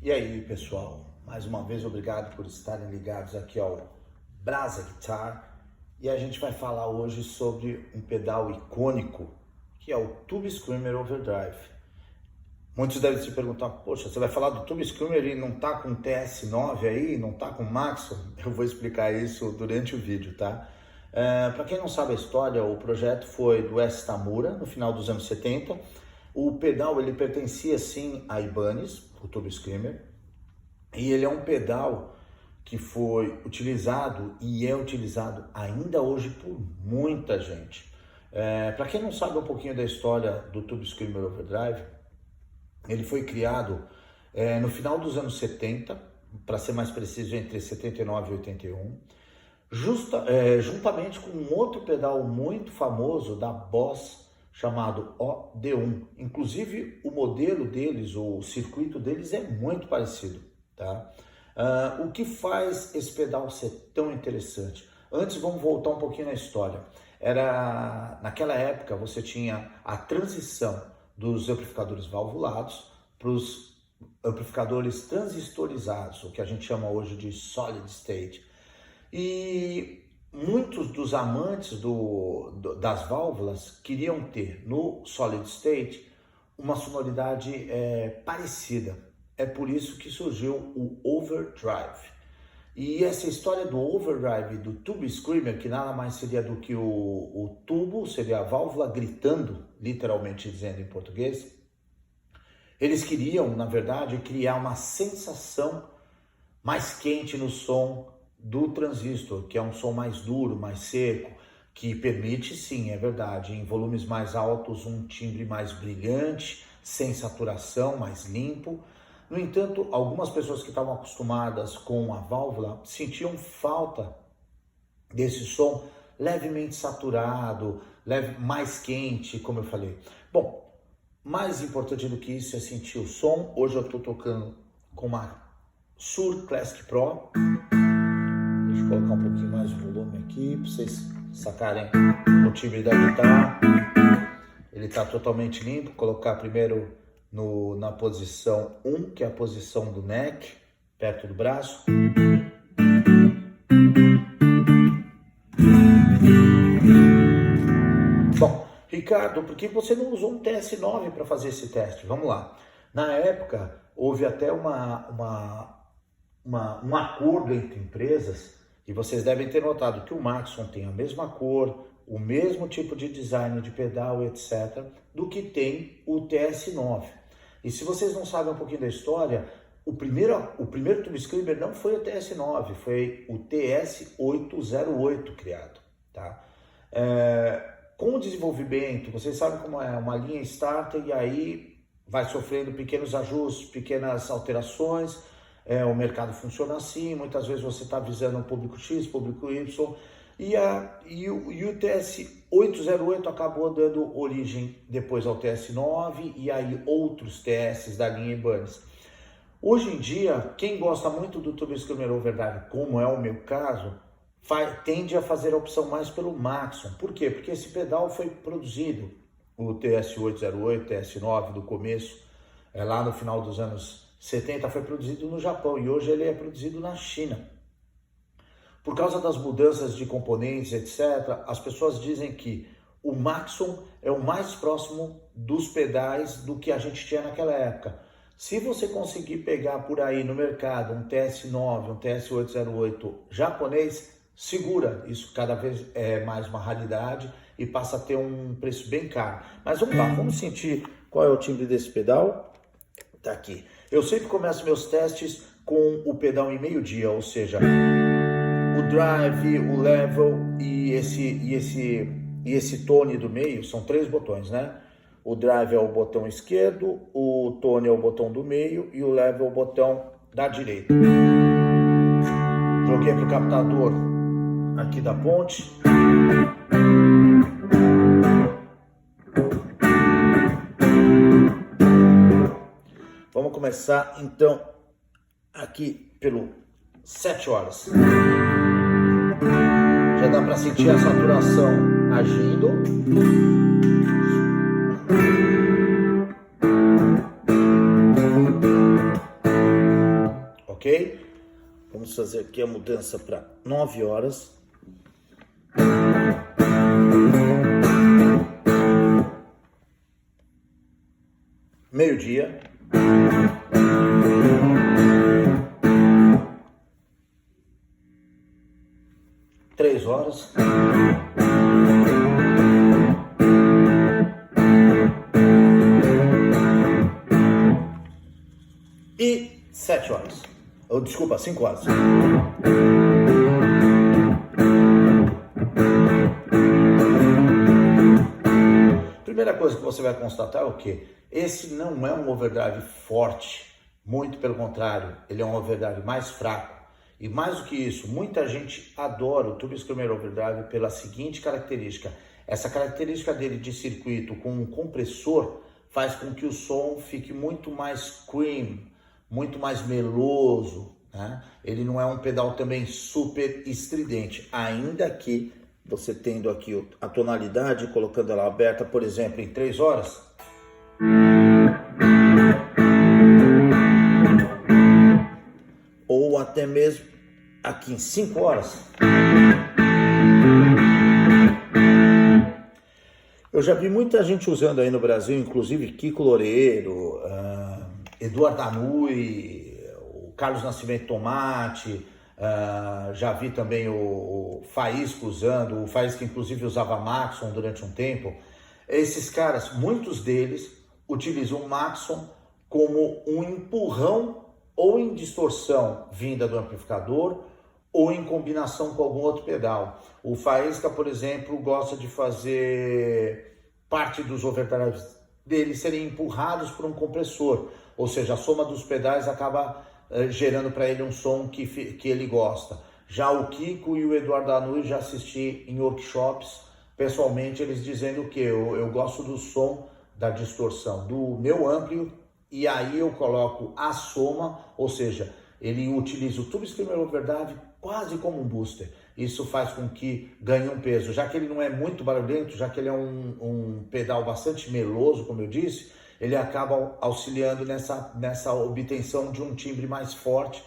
E aí, pessoal, mais uma vez obrigado por estarem ligados aqui ao Brasa Guitar, e a gente vai falar hoje sobre um pedal icônico que é o Tube Screamer Overdrive. Muitos devem se perguntar, poxa, você vai falar do Tube Screamer e não tá com TS9 aí, não tá com Maxon? Eu vou explicar isso durante o vídeo, tá? Para quem não sabe a história, o projeto foi do S. Tamura no final dos anos 70. O pedal ele pertencia sim a Ibanez, o Tube Screamer, e ele é um pedal que foi utilizado e é utilizado ainda hoje por muita gente. Para quem não sabe um pouquinho da história do Tube Screamer Overdrive, ele foi criado no final dos anos 70, para ser mais preciso, entre 79 e 81, juntamente com um outro pedal muito famoso da Boss, chamado OD1. Inclusive, o modelo deles, o circuito deles é muito parecido, tá? O que faz esse pedal ser tão interessante? Antes, vamos voltar um pouquinho na história. Naquela época, você tinha a transição dos amplificadores valvulados para os amplificadores transistorizados, o que a gente chama hoje de solid state. E muitos dos amantes das válvulas queriam ter no solid state uma sonoridade parecida. É por isso que surgiu o overdrive. E essa história do overdrive do Tube Screamer, que nada mais seria do que o tubo, seria a válvula gritando, literalmente dizendo em português, eles queriam, na verdade, criar uma sensação mais quente no som do transistor, que é um som mais duro, mais seco, que permite, sim, é verdade, em volumes mais altos, um timbre mais brilhante, sem saturação, mais limpo. No entanto, algumas pessoas que estavam acostumadas com a válvula sentiam falta desse som levemente saturado, mais quente, como eu falei. Bom, mais importante do que isso é sentir o som. Hoje eu estou tocando com uma Shure Classic Pro. Deixa eu colocar um pouquinho mais de volume aqui para vocês sacarem o timbre da guitarra. Ele está totalmente limpo. Colocar primeiro na posição 1, que é a posição do neck, perto do braço. Bom, Ricardo, por que você não usou um TS9 para fazer esse teste? Vamos lá. Na época, houve até um acordo entre empresas, e vocês devem ter notado que o Maxon tem a mesma cor, o mesmo tipo de design de pedal, etc., do que tem o TS9. E se vocês não sabem um pouquinho da história, o primeiro Tube Screamer não foi o TS9, foi o TS808 criado, tá? Com o desenvolvimento, vocês sabem como é uma linha starter, e aí vai sofrendo pequenos ajustes, pequenas alterações. O mercado funciona assim, muitas vezes você está visando um público X, público Y, e o TS808 acabou dando origem depois ao TS9 e aí outros TS da linha Ibanez. Hoje em dia, quem gosta muito do Tube Screamer Overdrive, como é o meu caso, tende a fazer a opção mais pelo Maxon. Por quê? Porque esse pedal foi produzido, o TS808, TS9 do começo, lá no final dos anos 70, foi produzido no Japão e hoje ele é produzido na China. Por causa das mudanças de componentes, etc., as pessoas dizem que o Maxon é o mais próximo dos pedais do que a gente tinha naquela época. Se você conseguir pegar por aí no mercado um TS9, um TS808 japonês, segura, isso cada vez é mais uma raridade e passa a ter um preço bem caro. Mas vamos lá, vamos sentir qual é o timbre desse pedal. Tá aqui. Eu sempre começo meus testes com o pedal em meio-dia, ou seja, o drive, o level e esse tone do meio, são 3 botões, né? O drive é o botão esquerdo, o tone é o botão do meio e o level é o botão da direita. Joguei para o captador aqui da ponte. Vamos começar então aqui pelo 7 horas. Já dá para sentir a saturação agindo. ok? Vamos fazer aqui a mudança para 9 horas. Meio-dia. Três horas. E 7 horas. Oh, desculpa, 5 horas. Primeira coisa que você vai constatar é o quê? Esse não é um overdrive forte, muito pelo contrário, ele é um overdrive mais fraco. E mais do que isso, muita gente adora o Tube Screamer Overdrive pela seguinte característica. Essa característica dele de circuito com um compressor faz com que o som fique muito mais scream, muito mais meloso, né? Ele não é um pedal também super estridente, ainda que você tendo aqui a tonalidade, colocando ela aberta, por exemplo, em 3 horas. Ou até mesmo aqui em 5 horas. Eu já vi muita gente usando aí no Brasil, inclusive Kiko Loureiro, Eduardo Anui, o Carlos Nascimento Tomate, já vi também o Faísca usando, o Faísca inclusive usava Maxon durante um tempo. Esses caras, muitos deles, utilizam o Maxon como um empurrão ou em distorção vinda do amplificador ou em combinação com algum outro pedal. O Faísca, por exemplo, gosta de fazer parte dos overdrives dele serem empurrados por um compressor, ou seja, a soma dos pedais acaba gerando para ele um som que ele gosta. Já o Kiko e o Eduardo Anui já assisti em workshops, pessoalmente, eles dizendo que eu gosto do som da distorção do meu ampli, e aí eu coloco a soma, ou seja, ele utiliza o Tube Screamer Overdrive quase como um booster. Isso faz com que ganhe um peso, já que ele não é muito barulhento, já que ele é um pedal bastante meloso, como eu disse, ele acaba auxiliando nessa obtenção de um timbre mais forte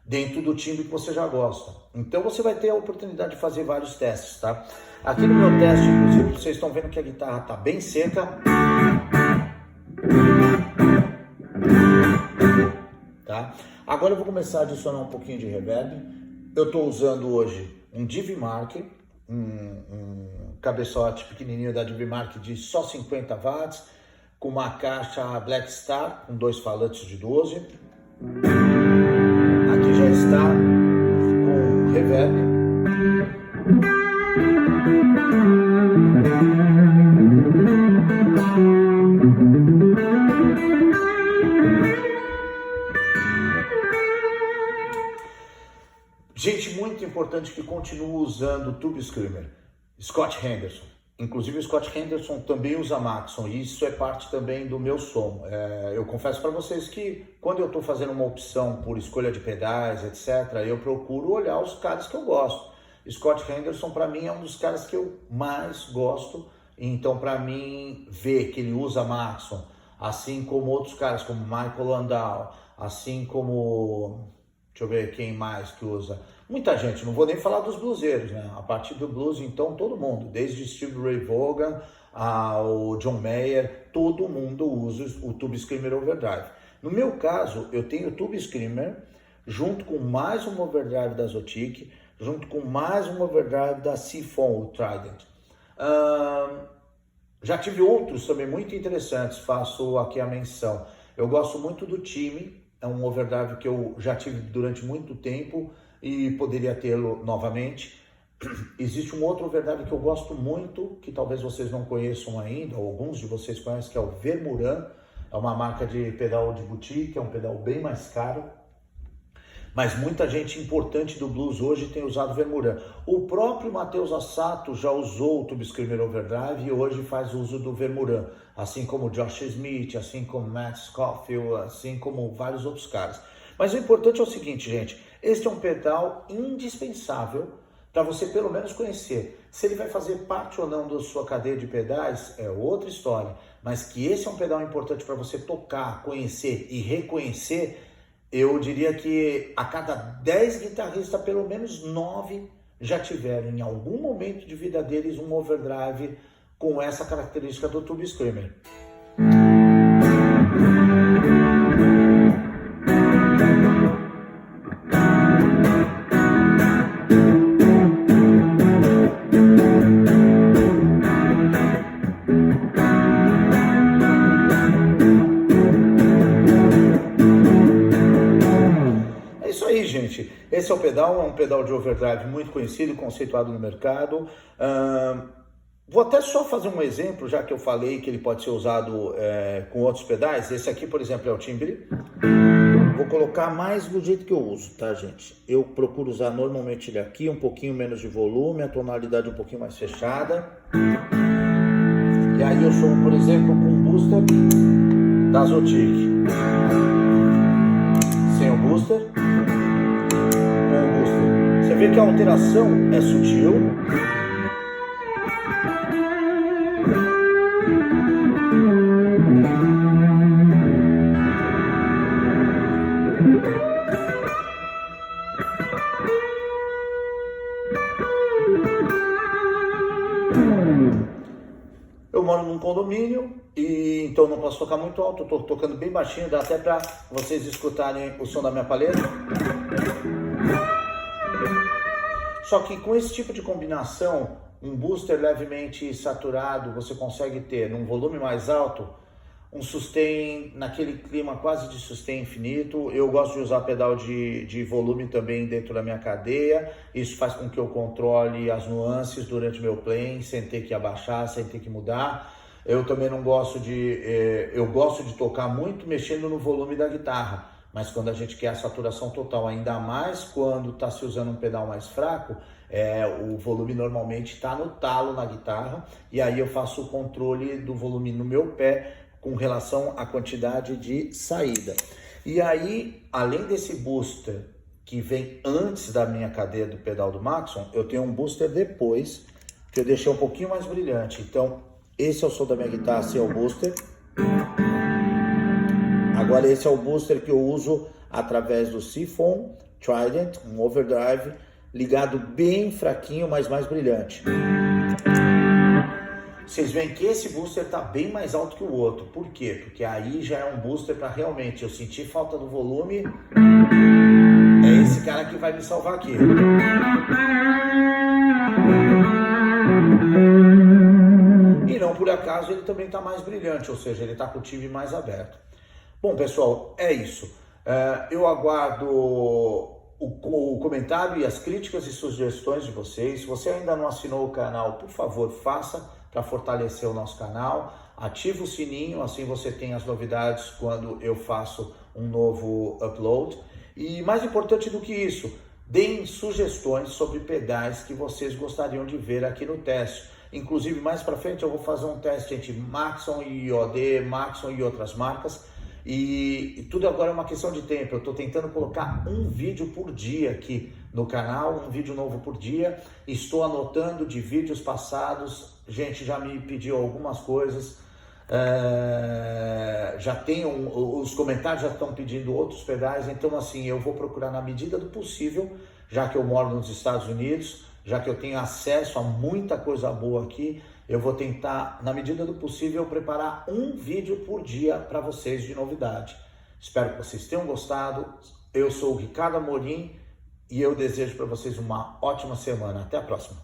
dentro do timbre que você já gosta. Então você vai ter a oportunidade de fazer vários testes, tá? Aqui no meu teste, inclusive, vocês estão vendo que a guitarra está bem seca. Tá? Agora eu vou começar a adicionar um pouquinho de reverb. Eu estou usando hoje um Divimark, um cabeçote pequenininho da Divimark de só 50 watts, com uma caixa Black Star, com 2 falantes de 12. Aqui já está com reverb. Gente muito importante que continua usando o Tube Screamer, Scott Henderson. Inclusive o Scott Henderson também usa Maxon, e isso é parte também do meu som. Eu confesso para vocês que quando eu estou fazendo uma opção por escolha de pedais, etc., eu procuro olhar os caras que eu gosto. Scott Henderson para mim é um dos caras que eu mais gosto, então para mim ver que ele usa Maxon, assim como outros caras como Michael Landau, assim como... deixa eu ver quem mais que usa. Muita gente, não vou nem falar dos bluseiros, né? A partir do blues, então, todo mundo, desde Steve Ray Vaughan ao John Mayer, todo mundo usa o Tube Screamer Overdrive. No meu caso, eu tenho o Tube Screamer, junto com mais um overdrive da Zotic, junto com mais um overdrive da Seafon, o Trident. Já tive outros também muito interessantes, faço aqui a menção. Eu gosto muito do Time, é um overdrive que eu já tive durante muito tempo e poderia tê-lo novamente. Existe um outro overdrive que eu gosto muito, que talvez vocês não conheçam ainda, ou alguns de vocês conhecem, que é o Vermuran. É uma marca de pedal de boutique, é um pedal bem mais caro, mas muita gente importante do blues hoje tem usado Vermuran. O próprio Matheus Assato já usou o Tube Screamer Overdrive e hoje faz uso do Vermuran, assim como Josh Smith, assim como Matt Scofield, assim como vários outros caras. Mas o importante é o seguinte, gente, este é um pedal indispensável para você pelo menos conhecer. Se ele vai fazer parte ou não da sua cadeia de pedais é outra história, mas que esse é um pedal importante para você tocar, conhecer e reconhecer, eu diria que a cada 10 guitarristas, pelo menos 9 já tiveram em algum momento de vida deles um overdrive com essa característica do Tube Screamer. É isso aí, gente. Esse é o pedal, é um pedal de overdrive muito conhecido, conceituado no mercado. Vou até só fazer um exemplo, já que eu falei que ele pode ser usado com outros pedais. Esse aqui, por exemplo, é o timbre. Vou colocar mais do jeito que eu uso, tá, gente? Eu procuro usar normalmente ele aqui, um pouquinho menos de volume, a tonalidade um pouquinho mais fechada. E aí eu sou, por exemplo, com um booster da Zotic. Sem o booster, com o booster. Você vê que a alteração é sutil. Eu moro num condomínio e então não posso tocar muito alto, eu tô tocando bem baixinho, dá até para vocês escutarem o som da minha palheta. Só que com esse tipo de combinação, um booster levemente saturado, você consegue ter num volume mais alto um sustain, naquele clima quase de sustain infinito. Eu gosto de usar pedal de volume também dentro da minha cadeia. Isso faz com que eu controle as nuances durante o meu playing, sem ter que abaixar, sem ter que mudar. Eu também não gosto eu gosto de tocar muito mexendo no volume da guitarra, mas quando a gente quer a saturação total, ainda mais quando está se usando um pedal mais fraco, o volume normalmente está no talo na guitarra, e aí eu faço o controle do volume no meu pé com relação à quantidade de saída. E aí, além desse booster que vem antes da minha cadeia do pedal do Maxon, eu tenho um booster depois, que eu deixei um pouquinho mais brilhante. Então, esse é o som da minha guitarra, esse é o booster. Agora esse é o booster que eu uso através do Seafoam Trident, um overdrive, ligado bem fraquinho, mas mais brilhante. Vocês veem que esse booster está bem mais alto que o outro. Por quê? Porque aí já é um booster para realmente eu sentir falta do volume. É esse cara que vai me salvar aqui. E não por acaso ele também está mais brilhante, ou seja, ele está com o timbre mais aberto. Bom, pessoal, é isso. Eu aguardo o comentário e as críticas e sugestões de vocês. Se você ainda não assinou o canal, por favor, faça para fortalecer o nosso canal. Ative o sininho, assim você tem as novidades quando eu faço um novo upload. E mais importante do que isso, deem sugestões sobre pedais que vocês gostariam de ver aqui no teste. Inclusive, mais para frente eu vou fazer um teste entre Maxon e IOD, Maxon e outras marcas. E tudo agora é uma questão de tempo. Eu estou tentando colocar um vídeo por dia aqui no canal, um vídeo novo por dia. Estou anotando de vídeos passados. Gente já me pediu algumas coisas. Já tem os comentários já estão pedindo outros pedais. Então assim, eu vou procurar na medida do possível, já que eu moro nos Estados Unidos, já que eu tenho acesso a muita coisa boa aqui, eu vou tentar, na medida do possível, preparar um vídeo por dia para vocês de novidade. Espero que vocês tenham gostado. Eu sou o Ricardo Amorim e eu desejo para vocês uma ótima semana. Até a próxima.